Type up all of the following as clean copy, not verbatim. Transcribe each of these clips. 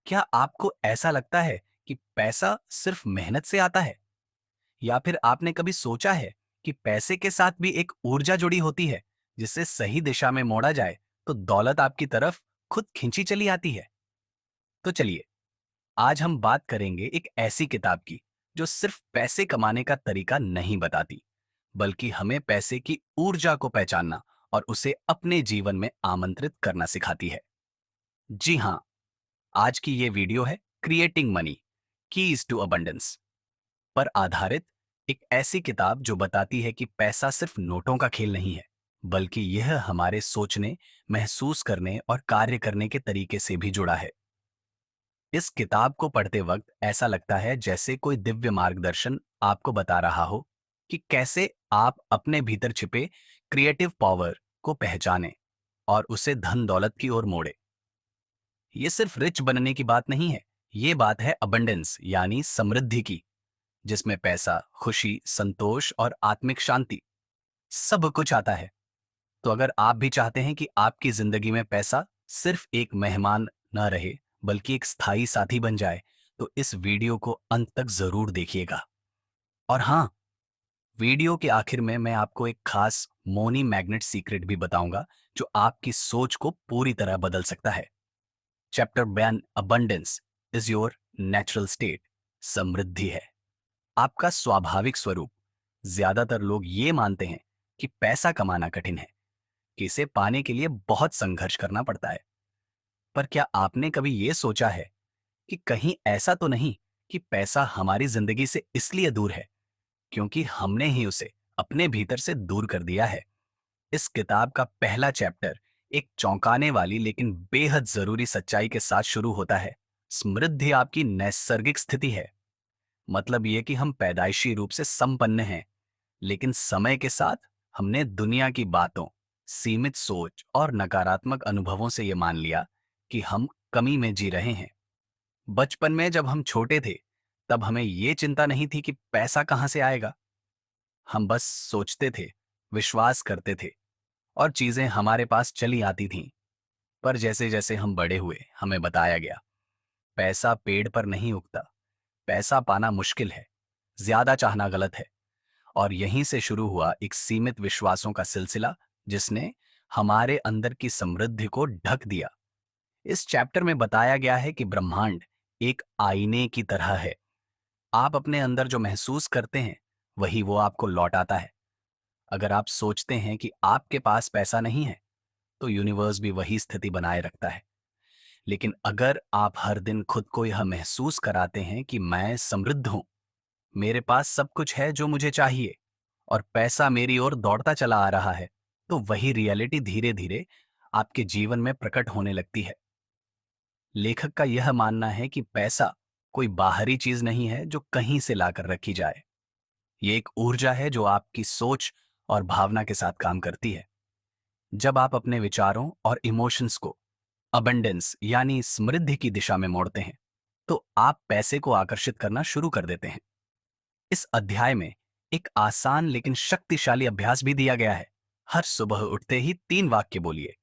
क्या आपको ऐसा लगता है कि पैसा सिर्फ मेहनत से आता है? या फिर आपने कभी सोचा है कि पैसे के साथ भी एक ऊर्जा जुड़ी होती है, जिससे सही दिशा में मोड़ा जाए तो दौलत आपकी तरफ खुद खींची चली आती है? तो चलिए, आज हम बात करेंगे एक ऐसी किताब की जो सिर्फ पैसे कमाने का तरीका नहीं बताती, बल्कि हमें पैसे की ऊर्जा को पहचानना और उसे अपने जीवन में आमंत्रित करना सिखाती है। जी हाँ, आज की ये वीडियो है creating money keys to abundance पर आधारित एक ऐसी किताब जो बताती है कि पैसा सिर्फ नोटों का खेल नहीं है, बल्कि यह हमारे सोचने, महसूस करने और कार्य करने के तरीके से भी जुड़ा है। इस किताब को पढ़ते वक्त ऐसा लगता है जैसे कोई दिव्य मार्गदर्शन आपको बता रहा हो कि कैसे आप अपने भीतर छिपे क्रिएटिव पावर को पहचाने और उसे धन दौलत की ओर मोड़े। ये सिर्फ रिच बनने की बात नहीं है, ये बात है अबंडेंस यानी समृद्धि की, जिसमें पैसा, खुशी, संतोष और आत्मिक शांति सब कुछ आता है। तो अगर आप भी चाहते हैं कि आपकी जिंदगी में पैसा सिर्फ एक मेहमान न रहे, बल्कि एक स्थायी साथी बन जाए, तो इस वीडियो को अंत तक जरूर देखिएगा। और हाँ, वीडियो के आखिर में मैं आपको एक खास मोनी मैग्नेट सीक्रेट भी बताऊंगा, जो आपकी सोच को पूरी तरह बदल सकता है। Chapter ban abundance is your natural state. समृद्धि है आपका स्वाभाविक स्वरूप। ज्यादातर लोग ये मानते हैं कि पैसा कमाना कठिन है, कि इसे पाने के लिए बहुत संघर्ष करना पड़ता है। पर क्या आपने कभी ये सोचा है कि कहीं ऐसा तो नहीं कि पैसा हमारी जिंदगी से इसलिए दूर है क्योंकि हमने ही उसे अपने भीतर से दूर कर दिया है? इस किताब का पहला चैप्टर एक चौंकाने वाली लेकिन बेहद जरूरी सच्चाई के साथ शुरू होता है। समृद्धि आपकी नैसर्गिक स्थिति है। मतलब ये कि हम पैदाइशी रूप से संपन्न हैं, लेकिन समय के साथ हमने दुनिया की बातों, सीमित सोच और नकारात्मक अनुभवों से ये मान लिया कि हम कमी में जी रहे हैं। बचपन में जब हम छोटे थे, तब हमें ये चिंता नहीं थी कि पैसा कहाँ से आएगा। हम बस सोचते थे, विश्वास करते थे और चीजें हमारे पास चली आती थीं। पर जैसे जैसे हम बड़े हुए, हमें बताया गया, पैसा पेड़ पर नहीं उगता, पैसा पाना मुश्किल है, ज्यादा चाहना गलत है। और यहीं से शुरू हुआ एक सीमित विश्वासों का सिलसिला, जिसने हमारे अंदर की समृद्धि को ढक दिया। इस चैप्टर में बताया गया है कि ब्रह्मांड एक आईने की तरह है। आप अपने अंदर जो महसूस करते हैं, वही वो आपको लौटाता है। अगर आप सोचते हैं कि आपके पास पैसा नहीं है, तो यूनिवर्स भी वही स्थिति बनाए रखता है। लेकिन अगर आप हर दिन खुद को यह महसूस कराते हैं कि मैं समृद्ध हूं, मेरे पास सब कुछ है जो मुझे चाहिए, और पैसा मेरी ओर दौड़ता चला आ रहा है, तो वही रियलिटी धीरे धीरे आपके जीवन में प्रकट होने लगती है। लेखक का यह मानना है कि पैसा कोई बाहरी चीज नहीं है जो कहीं से लाकर रखी जाए। ये एक ऊर्जा है जो आपकी सोच और भावना के साथ काम करती है। जब आप अपने विचारों और इमोशंस को अबंडेंस यानी समृद्धि की दिशा में मोड़ते हैं, तो आप पैसे को आकर्षित करना शुरू कर देते हैं। इस अध्याय में एक आसान लेकिन शक्तिशाली अभ्यास भी दिया गया है। हर सुबह उठते ही 3 वाक्य बोलिए।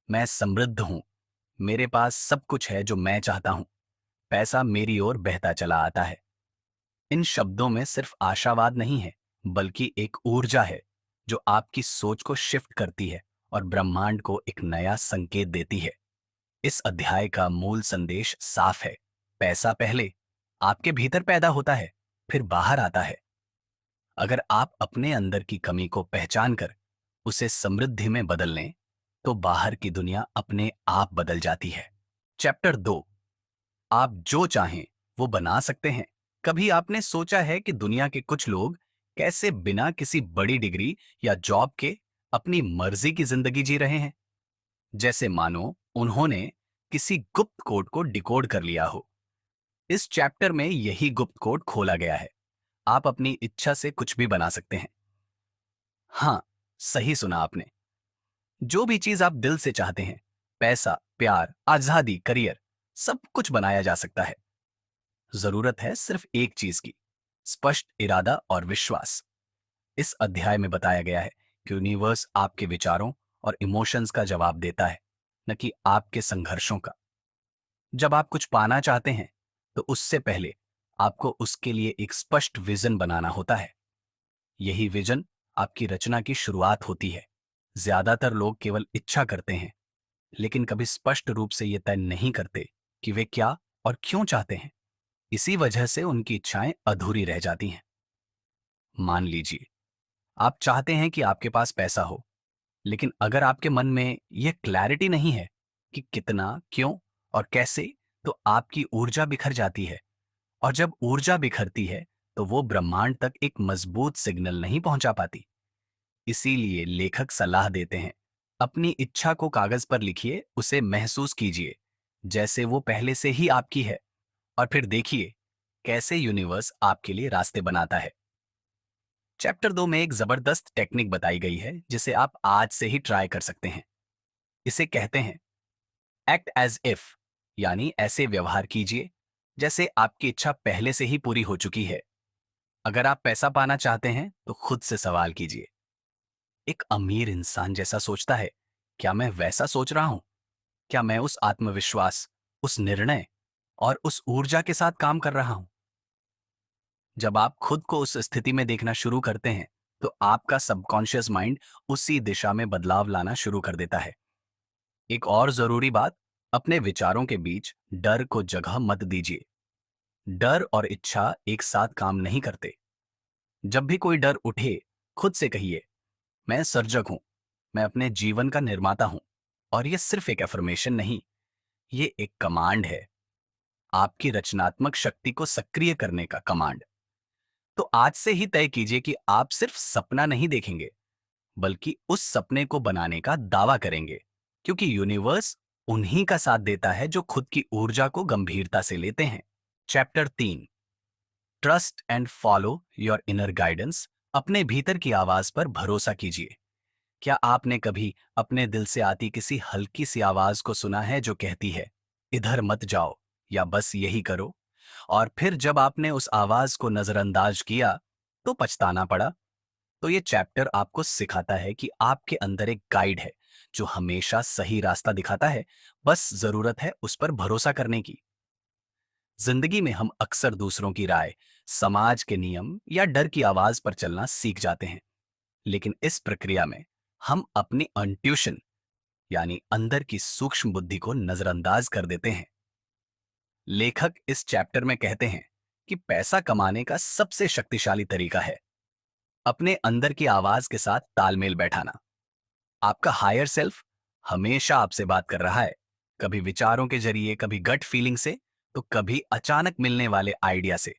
मैं समृद्ध हूं, मेरे पास सब कुछ है जो मैं चाहता हूं, पैसा मेरी ओर बहता चला आता है। इन शब्दों में सिर्फ आशावाद नहीं है, बल्कि एक ऊर्जा है जो आपकी सोच को शिफ्ट करती है और ब्रह्मांड को एक नया संकेत देती है। इस अध्याय का मूल संदेश साफ है। पैसा पहले आपके भीतर पैदा होता है, फिर बाहर आता है। अगर आप अपने अंदर की कमी को पहचान कर उसे समृद्धि में बदल लें, तो बाहर की दुनिया अपने आप बदल जाती है। चैप्टर 2, आप जो चाहें वो बना सकते हैं। कभी आपने सोचा है कि दुनिया के कुछ लोग कैसे बिना किसी बड़ी डिग्री या जॉब के अपनी मर्जी की जिंदगी जी रहे हैं? जैसे मानो उन्होंने किसी गुप्त कोड को डिकोड कर लिया हो। इस चैप्टर में यही गुप्त कोड खोला गया है। आप अपनी इच्छा से कुछ भी बना सकते हैं। हाँ, सही सुना आपने। जो भी चीज आप दिल से चाहते हैं, पैसा, प्यार, आजादी, करियर, सब कुछ बनाया जा सकता है। जरूरत है सिर्फ एक चीज की, स्पष्ट इरादा और विश्वास। इस अध्याय में बताया गया है कि यूनिवर्स आपके विचारों और इमोशंस का जवाब देता है, न कि आपके संघर्षों का। जब आप कुछ पाना चाहते हैं, तो उससे पहले आपको उसके लिए एक स्पष्ट विजन बनाना होता है। यही विजन आपकी रचना की शुरुआत होती है। ज्यादातर लोग केवल इच्छा करते हैं, लेकिन कभी स्पष्ट रूप से ये तय नहीं करते कि वे क्या और क्यों चाहते हैं। इसी वजह से उनकी इच्छाएं अधूरी रह जाती हैं। मान लीजिए, आप चाहते हैं कि आपके पास पैसा हो, लेकिन अगर आपके मन में यह क्लैरिटी नहीं है कि कितना, क्यों और कैसे, तो आपकी ऊर्जा बिखर जाती है। और जब ऊर्जा बिखरती है, तो वो ब्रह्मांड तक एक मजबूत सिग्नल नहीं पहुंचा पाती। इसीलिए लेखक सलाह देते हैं, अपनी इच्छा को कागज पर लिखिए, उसे महसूस कीजिए जैसे वो पहले से ही आपकी है, और फिर देखिए कैसे यूनिवर्स आपके लिए रास्ते बनाता है। चैप्टर 2 में एक जबरदस्त टेक्निक बताई गई है जिसे आप आज से ही ट्राई कर सकते हैं। इसे कहते हैं एक्ट एज इफ, यानी ऐसे व्यवहार कीजिए जैसे आपकी इच्छा पहले से ही पूरी हो चुकी है। अगर आप पैसा पाना चाहते हैं तो खुद से सवाल कीजिए, एक अमीर इंसान जैसा सोचता है, क्या मैं वैसा सोच रहा हूं? क्या मैं उस आत्मविश्वास, उस निर्णय और उस ऊर्जा के साथ काम कर रहा हूं? जब आप खुद को उस स्थिति में देखना शुरू करते हैं, तो आपका सबकॉन्शियस माइंड उसी दिशा में बदलाव लाना शुरू कर देता है। एक और जरूरी बात, अपने विचारों के बीच डर को जगह मत दीजिए। डर और इच्छा एक साथ काम नहीं करते। जब भी कोई डर उठे, खुद से कहिए, मैं सर्जक हूं, मैं अपने जीवन का निर्माता हूं। और ये सिर्फ एक एफर्मेशन नहीं, ये एक कमांड है, आपकी रचनात्मक शक्ति को सक्रिय करने का कमांड। तो आज से ही तय कीजिए कि आप सिर्फ सपना नहीं देखेंगे, बल्कि उस सपने को बनाने का दावा करेंगे, क्योंकि यूनिवर्स उन्हीं का साथ देता है जो खुद की ऊर्जा को गंभीरता से लेते हैं। Chapter 3, trust and follow your inner guidance. अपने भीतर की आवाज पर भरोसा कीजिए। क्या आपने कभी अपने दिल से आती किसी हल्की सी आवाज को सुना है जो कहती है, इधर मत जाओ या बस यही करो? और फिर जब आपने उस आवाज को नजरअंदाज किया, तो पछताना पड़ा। तो ये चैप्टर आपको सिखाता है कि आपके अंदर एक गाइड है जो हमेशा सही रास्ता दिखाता है, बस जरूरत है उस पर भरोसा करने की। जिंदगी में हम अक्सर दूसरों की राय, समाज के नियम या डर की आवाज पर चलना सीख जाते हैं, लेकिन इस प्रक्रिया में हम अपनी इंट्यूशन, यानी अंदर की सूक्ष्म बुद्धि को नजरअंदाज कर देते हैं। लेखक इस चैप्टर में कहते हैं कि पैसा कमाने का सबसे शक्तिशाली तरीका है अपने अंदर की आवाज के साथ तालमेल बैठाना। आपका हायर सेल्फ हमेशा आपसे बात कर रहा है, कभी विचारों के जरिए, कभी गट फीलिंग से, तो कभी अचानक मिलने वाले आइडिया से।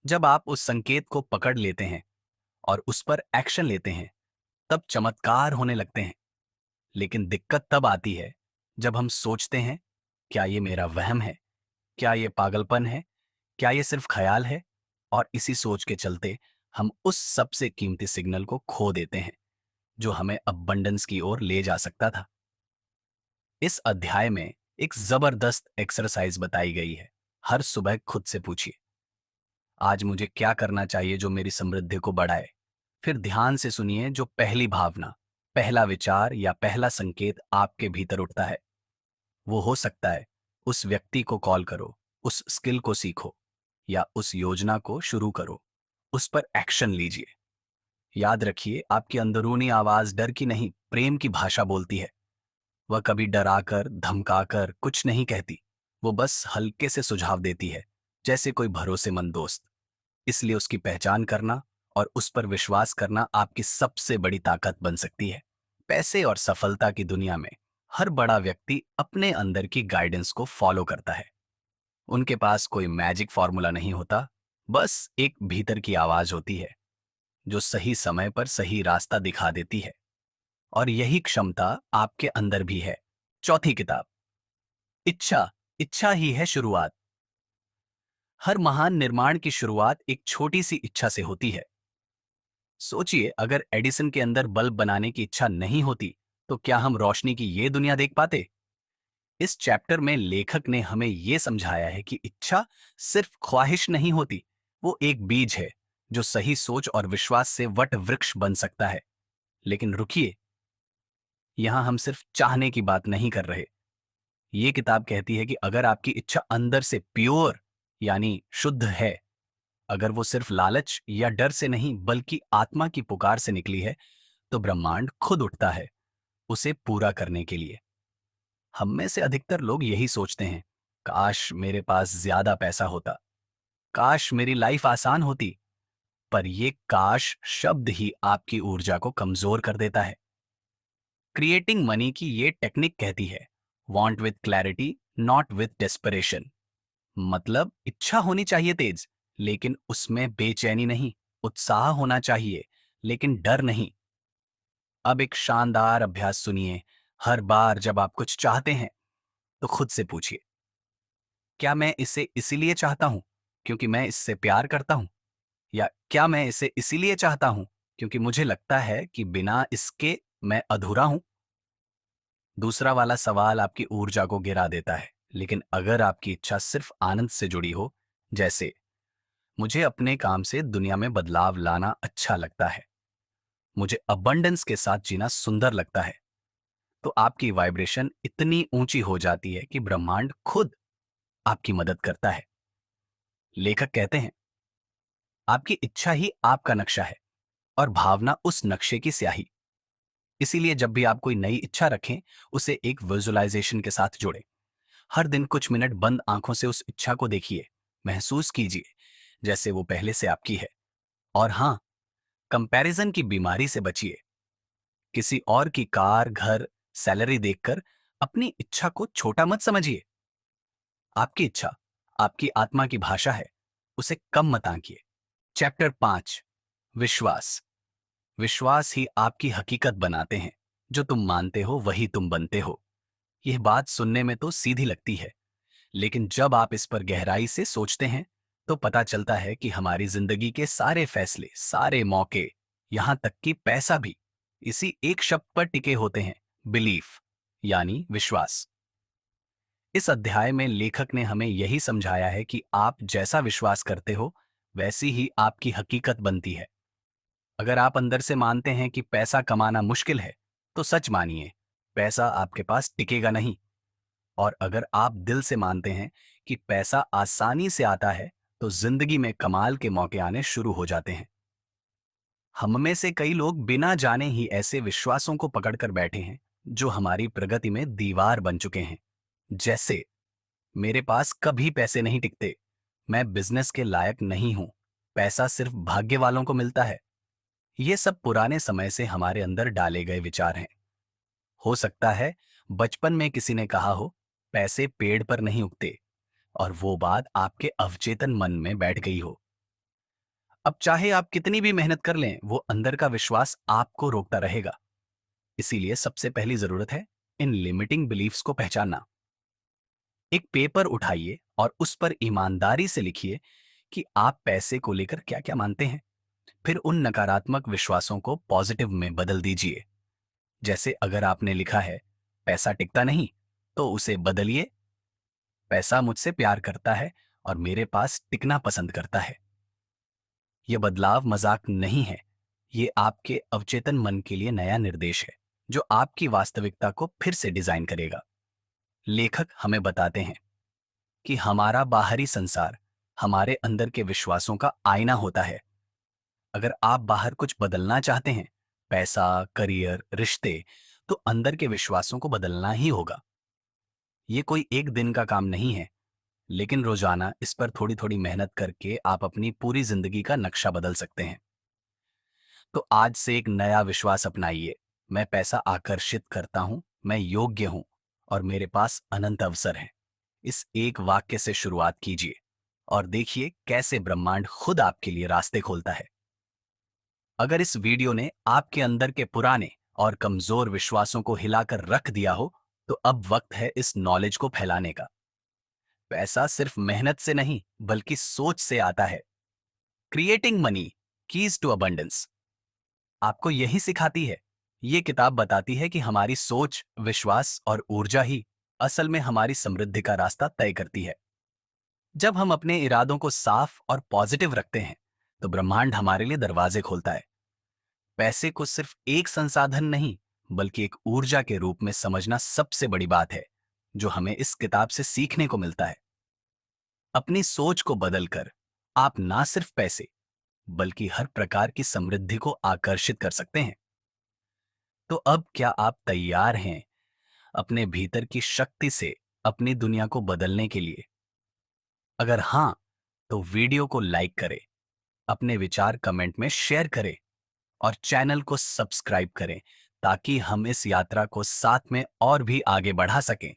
जब आप उस संकेत को पकड़ लेते हैं और उस पर एक्शन लेते हैं, तब चमत्कार होने लगते हैं। लेकिन दिक्कत तब आती है जब हम सोचते हैं, क्या ये मेरा वहम है? क्या ये पागलपन है? क्या ये सिर्फ ख्याल है? और इसी सोच के चलते हम उस सबसे कीमती सिग्नल को खो देते हैं जो हमें अबंडेंस की ओर ले जा सकता था। इस अध्याय में एक जबरदस्त एक्सरसाइज बताई गई है। हर सुबह खुद से पूछिए, आज मुझे क्या करना चाहिए जो मेरी समृद्धि को बढ़ाए? फिर ध्यान से सुनिए जो पहली भावना, पहला विचार या पहला संकेत आपके भीतर उठता है। वो हो सकता है उस व्यक्ति को कॉल करो, उस स्किल को सीखो, या उस योजना को शुरू करो। उस पर एक्शन लीजिए। याद रखिए, आपकी अंदरूनी आवाज डर की नहीं, प्रेम की भाषा बोलती है। वह कभी डराकर, धमकाकर कुछ नहीं कहती। वो बस हल्के से सुझाव देती है, जैसे कोई भरोसेमंद दोस्त। इसलिए उसकी पहचान करना और उस पर विश्वास करना आपकी सबसे बड़ी ताकत बन सकती है। पैसे और सफलता की दुनिया में हर बड़ा व्यक्ति अपने अंदर की गाइडेंस को फॉलो करता है। उनके पास कोई मैजिक फॉर्मूला नहीं होता, बस एक भीतर की आवाज होती है जो सही समय पर सही रास्ता दिखा देती है। और यही क्षमता आपके अंदर भी है। चौथी किताब, इच्छा, इच्छा ही है शुरुआत। हर महान निर्माण की शुरुआत एक छोटी सी इच्छा से होती है। सोचिए, अगर एडिसन के अंदर बल्ब बनाने की इच्छा नहीं होती, तो क्या हम रोशनी की ये दुनिया देख पाते? इस चैप्टर में लेखक ने हमें यह समझाया है कि इच्छा सिर्फ ख्वाहिश नहीं होती, वो एक बीज है जो सही सोच और विश्वास से वट वृक्ष बन सकता है। लेकिन रुकिए, यहां हम सिर्फ चाहने की बात नहीं कर रहे। ये किताब कहती है कि अगर आपकी इच्छा अंदर से प्योर यानी शुद्ध है, अगर वो सिर्फ लालच या डर से नहीं बल्कि आत्मा की पुकार से निकली है, तो ब्रह्मांड खुद उठता है उसे पूरा करने के लिए। हम में से अधिकतर लोग यही सोचते हैं, काश मेरे पास ज्यादा पैसा होता, काश मेरी लाइफ आसान होती। पर ये काश शब्द ही आपकी ऊर्जा को कमजोर कर देता है। क्रिएटिंग मनी की ये टेक्निक कहती है, want with clarity not with desperation. मतलब इच्छा होनी चाहिए तेज, लेकिन उसमें बेचैनी नहीं। उत्साह होना चाहिए, लेकिन डर नहीं। अब एक शानदार अभ्यास सुनिए। हर बार जब आप कुछ चाहते हैं तो खुद से पूछिए, क्या मैं इसे इसीलिए चाहता हूं क्योंकि मैं इससे प्यार करता हूं, या क्या मैं इसे इसीलिए चाहता हूं क्योंकि मुझे लगता है कि बिना इसके मैं अधूरा हूं। दूसरा वाला सवाल आपकी ऊर्जा को गिरा देता है, लेकिन अगर आपकी इच्छा सिर्फ आनंद से जुड़ी हो, जैसे मुझे अपने काम से दुनिया में बदलाव लाना अच्छा लगता है, मुझे अबंडेंस के साथ जीना सुंदर लगता है, तो आपकी वाइब्रेशन इतनी ऊंची हो जाती है कि ब्रह्मांड खुद आपकी मदद करता है। लेखक कहते हैं, आपकी इच्छा ही आपका नक्शा है और भावना उस नक्शे की स्याही। इसीलिए जब भी आप कोई नई इच्छा रखें, उसे एक विजुअलाइजेशन के साथ जोड़ें। हर दिन कुछ मिनट बंद आंखों से उस इच्छा को देखिए, महसूस कीजिए जैसे वो पहले से आपकी है। और हाँ, कंपैरिजन की बीमारी से बचिए। किसी और की कार, घर, सैलरी देखकर अपनी इच्छा को छोटा मत समझिए। आपकी इच्छा आपकी आत्मा की भाषा है, उसे कम मत आंकिए। चैप्टर 5, विश्वास। विश्वास ही आपकी हकीकत बनाते हैं। जो तुम मानते हो वही तुम बनते हो। यह बात सुनने में तो सीधी लगती है, लेकिन जब आप इस पर गहराई से सोचते हैं तो पता चलता है कि हमारी जिंदगी के सारे फैसले, सारे मौके, यहां तक कि पैसा भी इसी एक शब्द पर टिके होते हैं, बिलीफ यानी विश्वास। इस अध्याय में लेखक ने हमें यही समझाया है कि आप जैसा विश्वास करते हो वैसी ही आपकी हकीकत बनती है। अगर आप अंदर से मानते हैं कि पैसा कमाना मुश्किल है, तो सच मानिए, पैसा आपके पास टिकेगा नहीं। और अगर आप दिल से मानते हैं कि पैसा आसानी से आता है, तो जिंदगी में कमाल के मौके आने शुरू हो जाते हैं। हम में से कई लोग बिना जाने ही ऐसे विश्वासों को पकड़कर बैठे हैं जो हमारी प्रगति में दीवार बन चुके हैं। जैसे, मेरे पास कभी पैसे नहीं टिकते, मैं बिजनेस के लायक नहीं हूं, पैसा सिर्फ भाग्य वालों को मिलता है। ये सब पुराने समय से हमारे अंदर डाले गए विचार हैं। हो सकता है बचपन में किसी ने कहा हो, पैसे पेड़ पर नहीं उगते, और वो बात आपके अवचेतन मन में बैठ गई हो। अब चाहे आप कितनी भी मेहनत कर लें, वो अंदर का विश्वास आपको रोकता रहेगा। इसीलिए सबसे पहली जरूरत है इन लिमिटिंग बिलीफ्स को पहचानना। एक पेपर उठाइए और उस पर ईमानदारी से लिखिए कि आप पैसे को लेकर क्या क्या मानते हैं। फिर उन नकारात्मक विश्वासों को पॉजिटिव में बदल दीजिए। जैसे अगर आपने लिखा है, पैसा टिकता नहीं, तो उसे बदलिए, पैसा मुझसे प्यार करता है और मेरे पास टिकना पसंद करता है। यह बदलाव मजाक नहीं है, ये आपके अवचेतन मन के लिए नया निर्देश है, जो आपकी वास्तविकता को फिर से डिजाइन करेगा। लेखक हमें बताते हैं कि हमारा बाहरी संसार हमारे अंदर के विश्वासों का आईना होता है। अगर आप बाहर कुछ बदलना चाहते हैं, पैसा, करियर, रिश्ते, तो अंदर के विश्वासों को बदलना ही होगा। ये कोई एक दिन का काम नहीं है, लेकिन रोजाना इस पर थोड़ी थोड़ी मेहनत करके आप अपनी पूरी जिंदगी का नक्शा बदल सकते हैं। तो आज से एक नया विश्वास अपनाइए। मैं पैसा आकर्षित करता हूं, मैं योग्य हूं, और मेरे पास अनंत अवसर हैं। इस एक वाक्य से शुरुआत कीजिए और देखिए कैसे ब्रह्मांड खुद आपके लिए रास्ते खोलता है। अगर इस वीडियो ने आपके अंदर के पुराने और कमजोर विश्वासों को हिलाकर रख दिया हो, तो अब वक्त है इस नॉलेज को फैलाने का। पैसा सिर्फ मेहनत से नहीं बल्कि सोच से आता है। Creating money, keys to abundance, आपको यही सिखाती है। ये किताब बताती है कि हमारी सोच, विश्वास और ऊर्जा ही असल में हमारी समृद्धि का रास्ता तय करती है। जब हम अपने इरादों को साफ और पॉजिटिव रखते हैं, तो ब्रह्मांड हमारे लिए दरवाजे खोलता है। पैसे को सिर्फ एक संसाधन नहीं बल्कि एक ऊर्जा के रूप में समझना सबसे बड़ी बात है। जो हमें इस किताब से सीखने को मिलता है। अपनी सोच को बदलकर आप ना सिर्फ पैसे बल्कि हर प्रकार की समृद्धि को आकर्षित कर सकते हैं। तो अब क्या आप तैयार हैं अपने भीतर की शक्ति से अपनी दुनिया को बदलने के लिए? अगर हाँ, तो वीडियो को लाइक करें, अपने विचार कमेंट में शेयर करें और चैनल को सब्सक्राइब करें ताकि हम इस यात्रा को साथ में और भी आगे बढ़ा सकें।